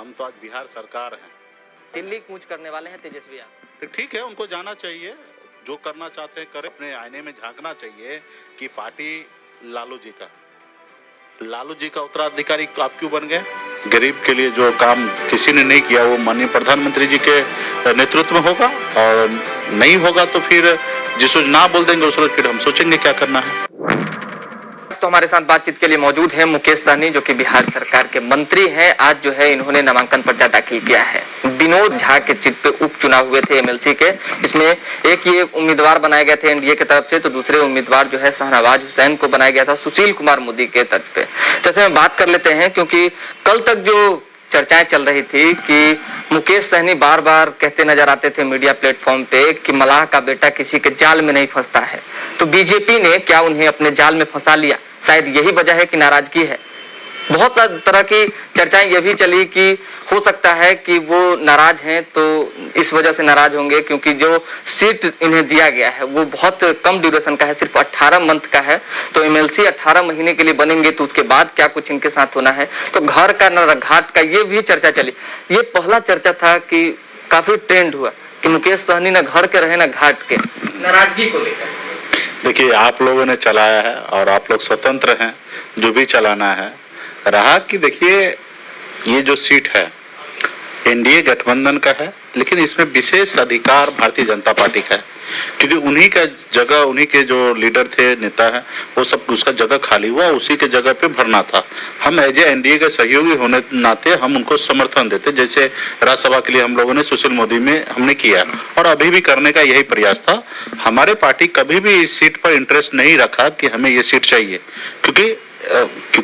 हम तो आज बिहार सरकार हैं। दिल्ली कूच करने वाले हैं तेजस्वी यादव। ठीक है, उनको जाना चाहिए, जो करना चाहते हैं करें। अपने आईने में झांकना चाहिए कि पार्टी लालू जी का उत्तराधिकारी आप क्यों बन गए। गरीब के लिए जो काम किसी ने नहीं किया वो माननीय प्रधानमंत्री जी के नेतृत्व में होगा, और नहीं होगा तो फिर जिस रोज ना बोल देंगे उस रोज फिर हम सोचेंगे क्या करना है। तो हमारे साथ बातचीत के लिए मौजूद है मुकेश सहनी, जो कि बिहार सरकार के मंत्री हैं। आज जो है इन्होंने नामांकन पर्चा दाखिल किया है। विनोद झा के सीट पे उपचुनाव हुए थे एमएलसी के। इसमें एक ये उम्मीदवार बनाए गए थे एनडीए की तरफ से, तो दूसरे उम्मीदवार जो है शाहनवाज हुसैन को बनाया गया था सुशील कुमार मोदी के तर्ज पे। तो ऐसे में बात कर लेते हैं, क्योंकि कल तक जो चर्चाएं चल रही थी कि मुकेश सहनी बार बार कहते नजर आते थे मीडिया प्लेटफॉर्म पे कि मलाह का बेटा किसी के जाल में नहीं फंसता है, तो बीजेपी ने क्या उन्हें अपने जाल में फंसा लिया? शायद यही वजह है कि नाराजगी है। बहुत तरह की चर्चाएं ये भी चली कि हो सकता है कि वो नाराज हैं, तो इस वजह से नाराज होंगे क्योंकि जो सीट इन्हें दिया गया है वो बहुत कम ड्यूरेशन का है, सिर्फ 18 मंथ का है। तो एमएलसी 18 महीने के लिए बनेंगे, तो उसके बाद क्या कुछ इनके साथ होना है। तो घर का न घाट का ये भी चर्चा चली। ये पहला चर्चा था कि काफी ट्रेंड हुआ कि मुकेश सहनी न घर के रहे न घाट के, नाराजगी को लेकर। देखिए, आप लोगों ने चलाया है और आप लोग स्वतंत्र हैं, जो भी चलाना है। रहा कि देखिए, ये जो सीट है एनडीए गठबंधन का है, लेकिन इसमें विशेष अधिकार भारतीय जनता पार्टी का है, क्योंकि उन्हीं का जगह, उन्हीं के जो लीडर थे, नेता है, वो सब उसका जगह खाली हुआ, उसी के जगह पे भरना था। हम एज ए एनडीए के सहयोगी होने नाते हम उनको समर्थन देते, जैसे राज्यसभा के लिए हम लोगों ने सुशील मोदी में हमने किया, और अभी भी करने का यही प्रयास था। हमारे पार्टी कभी भी इस सीट पर इंटरेस्ट नहीं रखा कि हमें ये सीट चाहिए, क्योंकि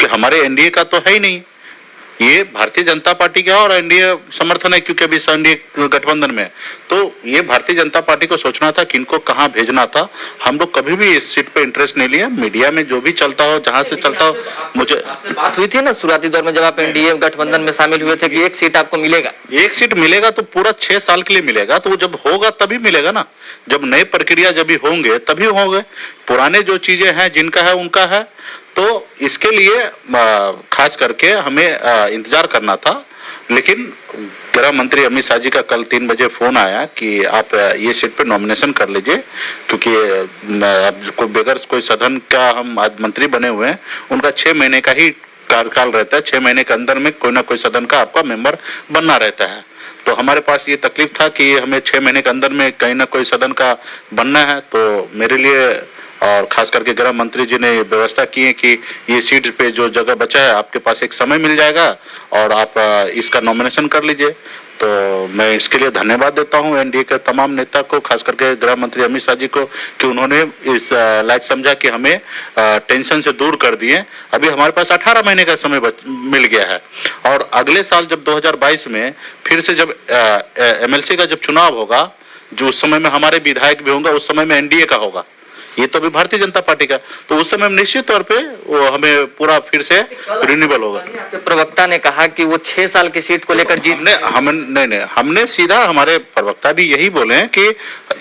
हमारे एनडीए का तो है ही नहीं, ये भारतीय जनता पार्टी का और एनडीए समर्थन है, क्योंकि अभी एनडीए गठबंधन में। तो ये भारतीय जनता पार्टी को सोचना था कि इनको कहाँ भेजना था। हम लोग कभी भी इस सीट पे इंटरेस्ट नहीं लिया। मीडिया में जो भी चलता हो, जहां से चलता हो, मुझे बात हुई थी ना शुरुआती दौर में जब आप एनडीए गठबंधन में शामिल हुए थे कि एक सीट आपको मिलेगा। एक सीट मिलेगा तो पूरा 6 साल के लिए मिलेगा, तो जब होगा तभी मिलेगा ना, जब नई प्रक्रिया जब भी होंगे तभी होंगे। पुराने जो चीजें हैं जिनका है उनका है, तो इसके लिए खास करके हमें इंतजार करना था। लेकिन गृह मंत्री अमित शाह जी का कल 3 बजे फोन आया कि आप ये सीट पे नॉमिनेशन कर लीजिए, क्योंकि बगैर कोई सदन का हम आज मंत्री बने हुए हैं। उनका 6 महीने का ही कार्यकाल रहता है, 6 महीने के अंदर में कोई ना कोई सदन का आपका मेंबर बनना रहता है। तो हमारे पास ये तकलीफ था कि हमें 6 महीने के अंदर में कहीं ना कोई सदन का बनना है। तो मेरे लिए और खास करके गृह मंत्री जी ने व्यवस्था की है कि ये सीट पे जो जगह बचा है आपके पास एक समय मिल जाएगा और आप इसका नॉमिनेशन कर लीजिए। तो मैं इसके लिए धन्यवाद देता हूं एनडीए के तमाम नेता को, खास करके गृह मंत्री अमित शाह जी को, कि उन्होंने इस लायक समझा कि हमें टेंशन से दूर कर दिए। अभी हमारे पास 18 महीने का समय मिल गया है, और अगले साल जब 2022 में फिर से जब एमएलसी का जब चुनाव होगा, जो उस समय में हमारे विधायक भी होंगे, उस समय में एनडीए का होगा, ये तो अभी भारतीय जनता पार्टी का, तो उस समय निश्चित तौर पे वो हमें पूरा फिर से रिन्यूअल होगा। आपके प्रवक्ता ने कहा कि वो 6 साल की सीट को लेकर हमने सीधा, हमारे प्रवक्ता भी यही बोले हैं कि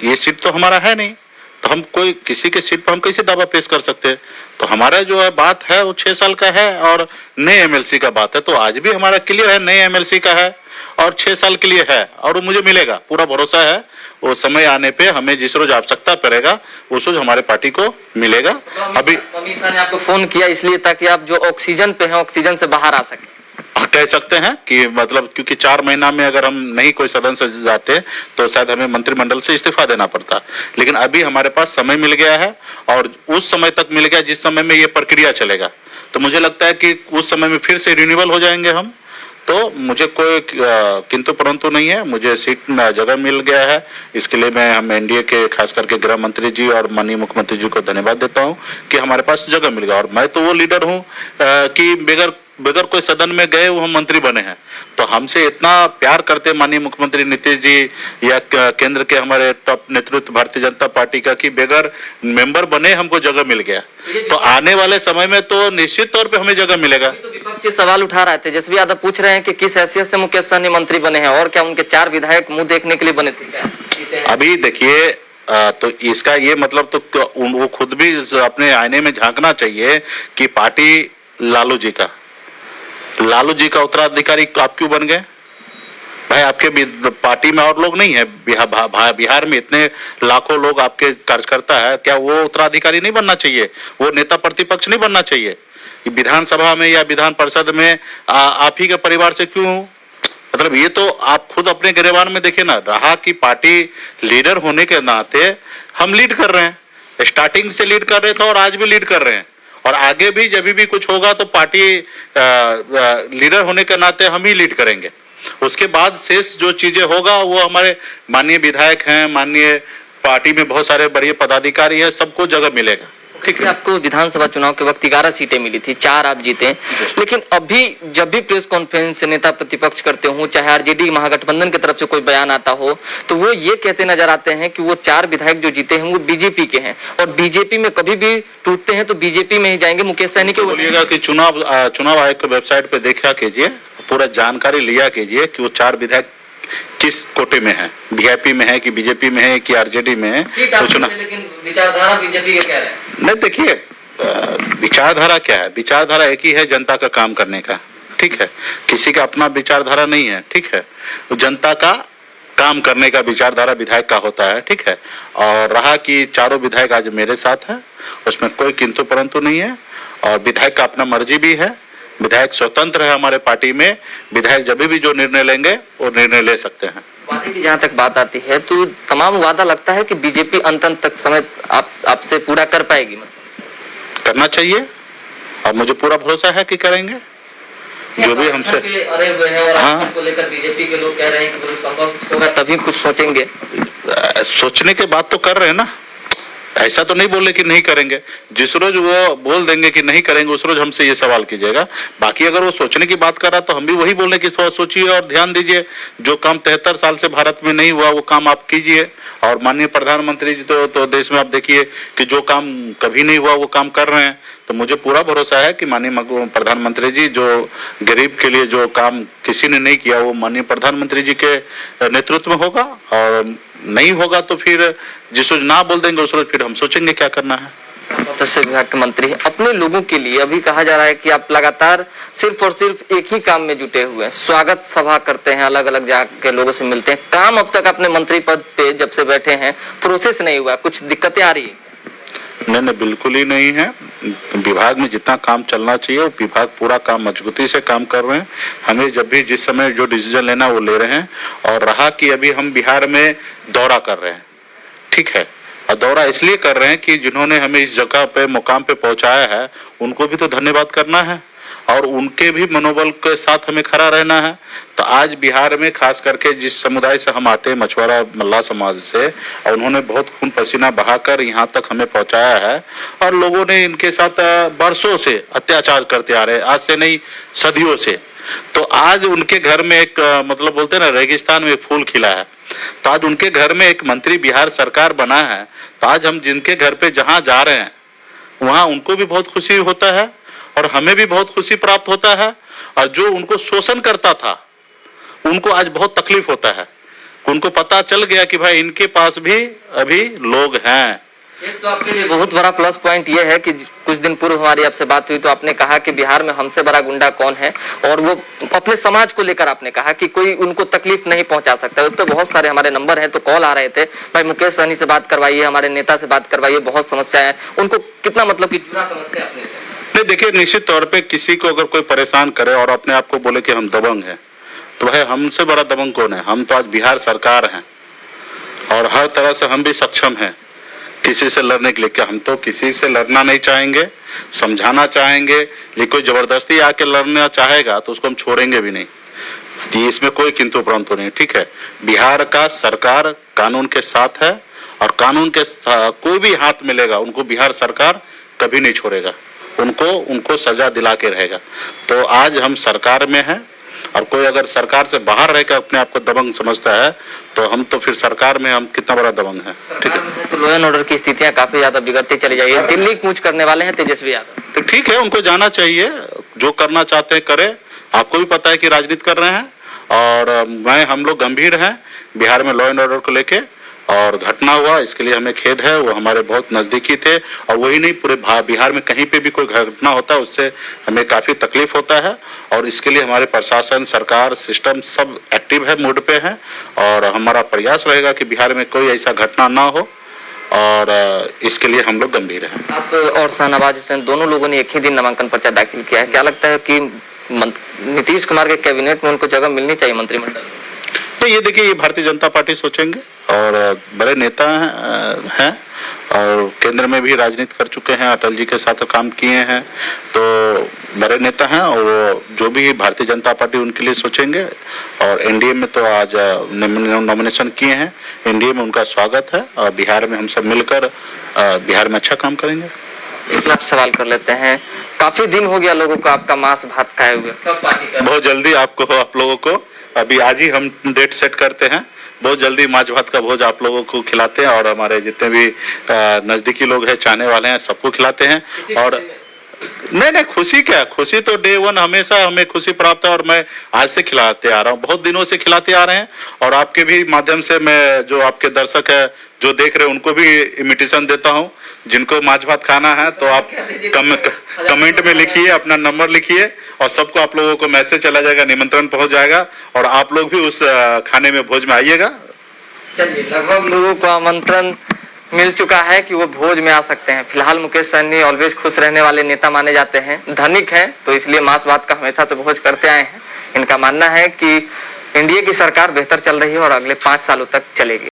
ये सीट तो हमारा है नहीं, तो हम कोई किसी के सीट पर हम कैसे दावा पेश कर सकते हैं। तो हमारा जो है बात है वो 6 साल का है और नए एमएलसी का बात है। तो आज भी हमारा क्लियर है, नए एमएलसी का है और 6 साल के लिए है, और वो मुझे मिलेगा, पूरा भरोसा है। वो समय आने पे हमें जिस रोज आवश्यकता पड़ेगा उस रोज हमारे पार्टी को मिलेगा। अभी अमित शाह ने आपको फोन किया इसलिए ताकि आप जो ऑक्सीजन पे हैं ऑक्सीजन से बाहर आ सके, कह सकते हैं कि मतलब, क्योंकि 4 महीना में अगर हम नहीं कोई सदन से जाते तो शायद हमें मंत्रिमंडल से इस्तीफा देना पड़ता। लेकिन अभी हमारे पास समय मिल गया है, और उस समय तक मिल गया जिस समय में ये प्रक्रिया चलेगा। तो मुझे लगता है कि उस समय में फिर से रिन्यूअल हो जाएंगे हम। तो मुझे कोई किंतु परंतु नहीं है, मुझे सीट जगह मिल गया है। इसके लिए मैं हम एनडीए के खास करके गृह मंत्री जी और माननीय मुख्यमंत्री जी को धन्यवाद देता हूं कि हमारे पास जगह मिल गया। और मैं तो वो लीडर हूं कि बगैर कोई सदन में गए वो हम मंत्री बने हैं। तो हमसे इतना प्यार करते माननीय मुख्यमंत्री नीतीश जी या केंद्र के हमारे टॉप नेतृत्व भारतीय जनता पार्टी का, कि बगैर मेंबर बने हमको जगह मिल गया। तो आने वाले समय में तो निश्चित तौर पे हमें जगह मिलेगा। तो विपक्ष सवाल उठा रहे थे, तेजस्वी यादव पूछ रहे हैं कि किस हैसियत से मुकेश सहनी मंत्री बने हैं, और क्या उनके 4 विधायक मुंह देखने के लिए बने थे क्या? अभी देखिए, तो इसका ये मतलब तो वो खुद भी अपने आईने में झांकना चाहिए कि पार्टी लालू जी का उत्तराधिकारी आप क्यों बन गए। भाई आपके पार्टी में और लोग नहीं है? बिहार में इतने लाखों लोग आपके कार्यकर्ता है, क्या वो उत्तराधिकारी नहीं बनना चाहिए? वो नेता प्रतिपक्ष नहीं बनना चाहिए? विधानसभा में या विधान परिषद में आप ही के परिवार से क्यों? मतलब ये तो आप खुद अपने गिरेबान में देखिए ना। रहा कि पार्टी लीडर होने के नाते हम लीड कर रहे हैं, स्टार्टिंग से लीड कर रहे थे और आज भी लीड कर रहे हैं, और आगे भी जब भी कुछ होगा तो पार्टी लीडर होने के नाते हम ही लीड करेंगे। उसके बाद शेष जो चीजें होगा वो हमारे माननीय विधायक हैं, माननीय पार्टी में बहुत सारे बड़े पदाधिकारी हैं, सबको जगह मिलेगा। ठीक है, आपको विधानसभा चुनाव के वक्त 11 सीटें मिली थी, 4 आप जीते, लेकिन अभी जब भी प्रेस कॉन्फ्रेंस से नेता प्रतिपक्ष करते हो, चाहे आरजेडी महागठबंधन की तरफ से कोई बयान आता हो, तो वो ये कहते नजर आते हैं कि वो 4 विधायक जो जीते हैं वो बीजेपी के हैं, और बीजेपी में कभी भी टूटते हैं तो बीजेपी में ही जाएंगे। मुकेश सहनी के बोलिएगा कि चुनाव आयोग की वेबसाइट पे देखा कीजिए, पूरा जानकारी लिया कीजिए कि वो 4 विधायक किस कोटे में है, वीआईपी में है कि बीजेपी में है कि आरजेडी में है, कुछ ना। लेकिन विचारधारा बीजेपी के कह रहे हैं। नहीं, देखिए विचारधारा क्या है? विचारधारा एक ही है, जनता का काम करने का, ठीक है? किसी का अपना विचारधारा नहीं है, ठीक है? जनता का काम करने का विचारधारा विधायक का होता है, ठीक है? और रहा कि चारों विधायक आज मेरे साथ है, उसमें कोई किंतु परंतु नहीं है, और विधायक का अपना मर्जी भी है, विधायक स्वतंत्र है हमारे पार्टी में, विधायक जब भी जो निर्णय लेंगे वो निर्णय ले सकते हैं। वादे की जहाँ तक बात आती है तो तमाम वादा लगता है कि बीजेपी अंत तक समय आपसे पूरा कर पाएगी, करना चाहिए, और मुझे पूरा भरोसा है कि करेंगे जो भी हमसे अरे हुए हैं, और हाँ, को लेकर बीजेपी के लोग कह रहे हैं कि संभव होगा तभी कुछ सोचेंगे। सोचने के बाद तो कर रहे हैं ना, ऐसा तो नहीं बोले कि नहीं करेंगे। जिस रोज वो बोल देंगे कि नहीं करेंगे उस रोज हमसे ये सवाल कीजिएगा। बाकी अगर वो सोचने की बात कर रहा तो हम भी वही बोल रहे कि थोड़ा सोचिए और ध्यान दीजिए। जो काम 73 साल से भारत में नहीं हुआ वो काम आप कीजिए, और माननीय प्रधानमंत्री जी तो देश में आप देखिए कि जो काम कभी नहीं हुआ वो काम कर रहे हैं। तो मुझे पूरा भरोसा है कि माननीय प्रधानमंत्री जी जो गरीब के लिए जो काम किसी ने नहीं किया वो माननीय प्रधानमंत्री जी के नेतृत्व में होगा, और नहीं होगा तो फिर जिस रोज ना बोल देंगे उस रोज फिर हम सोचेंगे क्या करना है। मत्स्य विभाग के मंत्री अपने लोगों के लिए अभी कहा जा रहा है कि आप लगातार सिर्फ और सिर्फ एक ही काम में जुटे हुए हैं, स्वागत सभा करते हैं, अलग अलग जाके लोगों से मिलते हैं। काम अब तक अपने मंत्री पद पे जब से बैठे हैं प्रोसेस नहीं हुआ, कुछ दिक्कतें आ रही है? नहीं, बिल्कुल ही नहीं है। विभाग में जितना काम चलना चाहिए वो विभाग पूरा काम मजबूती से काम कर रहे हैं। हमें जब भी जिस समय जो डिसीजन लेना वो ले रहे हैं। और रहा कि अभी हम बिहार में दौरा कर रहे हैं, ठीक है, और दौरा इसलिए कर रहे हैं कि जिन्होंने हमें इस जगह पे मुकाम पे पहुंचाया है उनको भी तो धन्यवाद करना है, और उनके भी मनोबल के साथ हमें खड़ा रहना है। तो आज बिहार में खास करके जिस समुदाय से हम आते हैं, मछुआरा मल्लाह समाज से, और उन्होंने बहुत खून पसीना बहाकर यहाँ तक हमें पहुँचाया है, और लोगों ने इनके साथ बरसों से अत्याचार करते आ रहे हैं, आज से नहीं सदियों से। तो आज उनके घर में एक मतलब बोलते हैं ना रेगिस्तान में एक फूल खिला है, तो आज उनके घर में एक मंत्री बिहार सरकार बना है। तो आज हम जिनके घर पे जहाँ जा रहे हैं वहाँ उनको भी बहुत खुशी होता है और हमें भी बहुत खुशी प्राप्त होता है, और जो उनको शोषण करता था उनको आज बहुत तकलीफ होता है। उनको पता चल गया कि भाई इनके पास भी अभी लोग हैं। एक तो आपके लिए बहुत बड़ा प्लस पॉइंट ये है कि कुछ दिन पूर्व हमारी आपसे बात हुई तो आपने कहा कि बिहार में हमसे बड़ा गुंडा कौन है, और वो अपने समाज को लेकर आपने कहा कि कोई उनको तकलीफ नहीं पहुंचा सकता। उस पर बहुत सारे हमारे नंबर हैं, तो कॉल आ रहे थे, भाई मुकेश सहनी से बात करवाइए, हमारे नेता से बात करवाइए, बहुत समस्या है। उनको कितना मतलब कि जुड़ा समझते हैं अपने से? नहीं, देखिए निश्चित तौर पे किसी को अगर कोई परेशान करे और अपने आप को बोले कि हम दबंग हैं, तो भाई हमसे बड़ा दबंग कौन है? हम तो आज बिहार सरकार हैं और हर तरह से हम भी सक्षम हैं किसी से लड़ने के लिए। क्या हम तो किसी से लड़ना नहीं चाहेंगे, समझाना चाहेंगे, लेकिन कोई जबरदस्ती आके लड़ना चाहेगा तो उसको हम छोड़ेंगे भी नहीं। इसमें कोई किंतु परंतु नहीं, ठीक है? बिहार का सरकार कानून के साथ है, और कानून के कोई भी हाथ मिलेगा उनको बिहार सरकार कभी नहीं छोड़ेगा, उनको सजा दिला के रहेगा। तो आज हम सरकार में हैं, और कोई अगर सरकार से बाहर रहकर अपने आप को दबंग समझता है तो हम तो फिर सरकार में हम कितना बड़ा दबंग है, ठीक है? तो लॉ एंड ऑर्डर की स्थितियां काफी ज्यादा बिगड़ती चली जाएगी। दिल्ली कूच करने वाले हैं तेजस्वी यादव, तो ठीक है, उनको जाना चाहिए, जो करना चाहते हैं करे। आपको भी पता है कि राजनीति कर रहे हैं, और हम लोग गंभीर हैं बिहार में लॉ एंड ऑर्डर को लेके, और घटना हुआ इसके लिए हमें खेद है। वो हमारे बहुत नज़दीकी थे और वही नहीं, पूरे बिहार में कहीं पे भी कोई घटना होता है उससे हमें काफ़ी तकलीफ होता है। और इसके लिए हमारे प्रशासन, सरकार, सिस्टम सब एक्टिव है, मूड पे है और हमारा प्रयास रहेगा कि बिहार में कोई ऐसा घटना ना हो और इसके लिए हम लोग गंभीर हैं। आप और शाहनवाज हुसैन दोनों लोगों ने एक ही दिन नामांकन पर्चा दाखिल किया है। क्या लगता है कि नीतीश कुमार के कैबिनेट में उनको जगह मिलनी चाहिए मंत्रिमंडल में? तो ये देखिए, ये भारतीय जनता पार्टी सोचेंगे और बड़े नेता हैं और केंद्र में भी राजनीति कर चुके हैं, अटल जी के साथ काम किए हैं, तो बड़े नेता हैं और वो जो भी भारतीय जनता पार्टी उनके लिए सोचेंगे। और एनडीए में तो आज नॉमिनेशन किए हैं, एनडीए में उनका स्वागत है और बिहार में हम सब मिलकर बिहार में अच्छा काम करेंगे। एक लास्ट सवाल कर लेते हैं, काफी दिन हो गया लोगों को आपका मांस भात खाए हुए, कब पार्टी का? बहुत जल्दी आप लोगों को अभी आज ही हम डेट सेट करते हैं, बहुत जल्दी माछ भात का भोज आप लोगों को खिलाते हैं और हमारे जितने भी नजदीकी लोग हैं, चाहने वाले हैं, सबको खिलाते हैं। और नहीं, खुशी क्या, खुशी तो डे वन हमेशा हमें खुशी प्राप्त है और मैं आज से खिलाते आ रहा हूँ, बहुत दिनों से खिलाते आ रहे हैं। और आपके भी माध्यम से मैं जो आपके दर्शक है जो देख रहे हैं उनको भी इमिटेशन देता हूँ, जिनको माछ भात खाना है तो आप कमेंट में लिखिए, अपना नंबर लिखिए और सबको आप लोगों को मैसेज चला जाएगा, निमंत्रण पहुंच जाएगा और आप लोग भी उस खाने में भोज में आइएगा। चलिए, लगभग लोगों को आमंत्रण मिल चुका है कि वो भोज में आ सकते हैं। फिलहाल मुकेश सहनी ऑलवेज खुश रहने वाले नेता माने जाते हैं, धनिक हैं, तो इसलिए मांस भात का हमेशा से भोज करते आए हैं। इनका मानना है कि एनडीए की सरकार बेहतर चल रही है और अगले 5 सालों तक चलेगी।